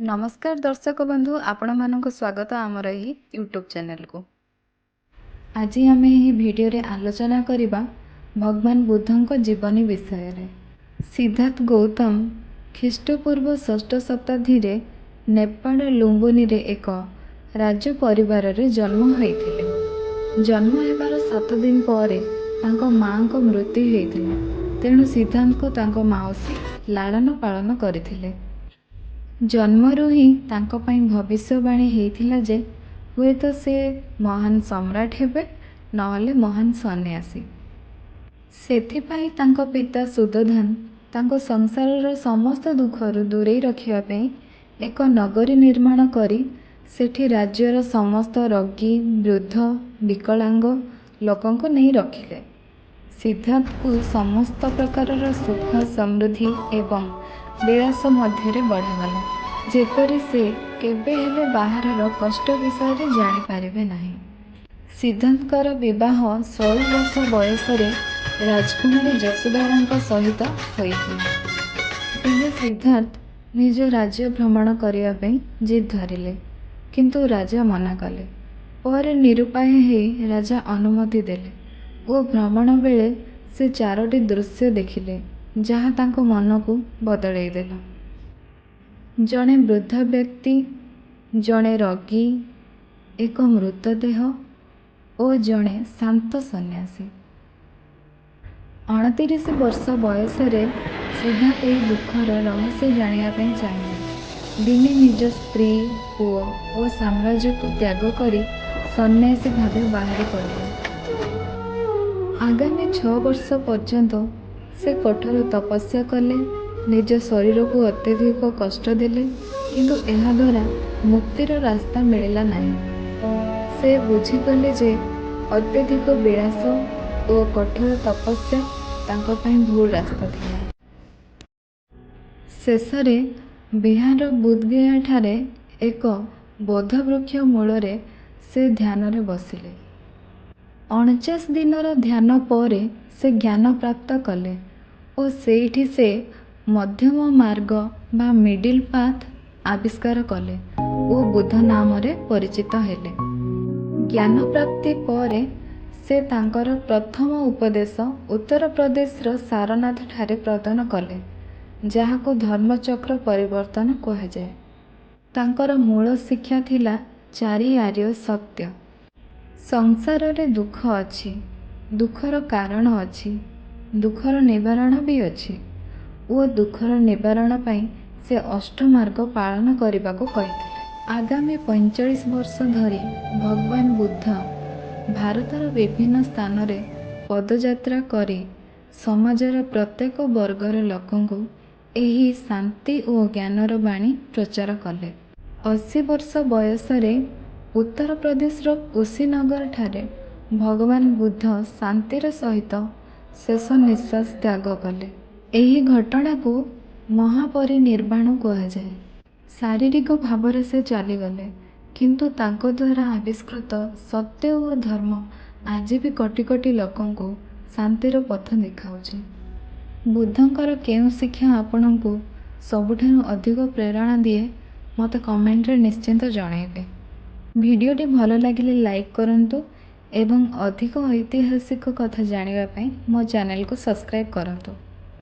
नमस्कार दर्शक बंधु आपण मानक स्वागत आमर यही यूट्यूब चैनल को। आज आम यही वीडियो रे आलोचना करिबा भगवान बुद्धंक जीवनी विषय रे। सिद्धार्थ गौतम ख्रीष्टपूर्व 6ठ शताब्दी रे नेपाल लुम्बिनी रे एक राज परिवार रे जन्म होइथिले। जन्म हेबार 7 दिन पर तांको मां को मृत्यु होइथिला। तेणु सिद्धार्थ को तांको माउसी लालन पालन करथिले। जन्मरू ही तांको पाई भविष्यवाणी हेइथिला जे हुए तो से महान सम्राट हेबे नहले महान सन्यासी। सेथिपाई तांको पिता सुदोधन तांको संसारर समस्त दुखरू दूरेई रखिया पई एक नगरी निर्माण करी सेठी राज्यर समस्त रोगी वृद्ध विकलांग लोकंको नहीं रखिले। सिद्धार्थ को समस्त प्रकारर सुख समृद्धि एवं विलास मध्य बढ़ागला जेपरी से केबे हेले बाहर कष्ट विषय जानी पारिबे नाही। सिद्धार्थकर विवाह 16 वर्ष बयस राजकुमारी जसोदारांक सहित होइथिला। दिने सिद्धार्थ निज राज्य भ्रमण करिया पई जिद धरिले किंतु राजा मना कले। पर निरुपाय हेई राजा अनुमति देले ओ भ्रमण बेले से 4टी दृश्य देखिले जहाँ तांको मन को बदलई देला। जड़े वृद्ध व्यक्ति, जड़े रोगी, एक मृतदेह और जड़े शांत सन्यासी। 29 वर्ष बयस सिद्धार्थ यह दुखर रहस्य जानिया चाहिए। दिने निज स्त्री पुओ और साम्राज्य को त्याग करी सन्यासी भावे बाहरी पड़े। आगामी 6 वर्ष पर्यंत से कठोर तपस्या कले, निज शरीर को अत्यधिक कष्ट देले किंतु एहा द्वारा मुक्तिर रास्ता मिलला नहीं। से बुझीगले जे अत्यधिक विलास और कठोर तपस्या तांको पई भूल रास्ता थिला। शेषरे बिहार बुद्धगया ठारे एक बोध वृक्ष मूल से ध्यान रे बसिले। 49 दिनर ध्यान पर से ज्ञान प्राप्त कले और सेठी से मध्यम मार्ग बा मिडिल पाथ आविष्कार कले और बुद्ध नाम रे परिचित हेले। ज्ञान प्राप्ति पर से तांकर प्रथम उपदेश उत्तर प्रदेश रो सारनाथ ठारे प्रदान कले जहाँ को धर्मचक्र परिवर्तन कह जाए। तांकर मूल शिक्षा थिला 4 आर्य सत्य। संसार रे दुख अछि, दुखर कारण अछि, दुखर निवारण भी अछि ओ दुखर निवारण पाई से अष्टमार्ग पालन करने को कहिथिले। आगामी 45 वर्ष धरी भगवान बुद्ध भारतर विभिन्न स्थान रे पदयात्रा करी समाजर प्रत्येक वर्गर लोकंको एही शांति और ज्ञानर बाणी प्रचार कले। 80 वर्ष बयस उत्तर प्रदेश रो कुशीनगर ठारे भगवान बुद्ध शांतिर सहित शेष निश्वास त्याग कले। एही घटना को महापरिनिर्वाण कह जाए। शारीरिक भाव से चलीगले किंतु तांको द्वारा आविष्कृत सत्य और धर्म आज भी कोटि कोटि लोकं को शांतिर पथ देखाउछि। बुद्धंकर केउं शिक्षा आपणको सबुठानु अधिक प्रेरणा दिए मते कमेंट रे निश्चिंत जणाइबे। भिडियोटी भल लागिले लाइक करंतु एवं अधिक ऐतिहासिक कथा जानिबा पई मो चैनल को सब्सक्राइब करंतु।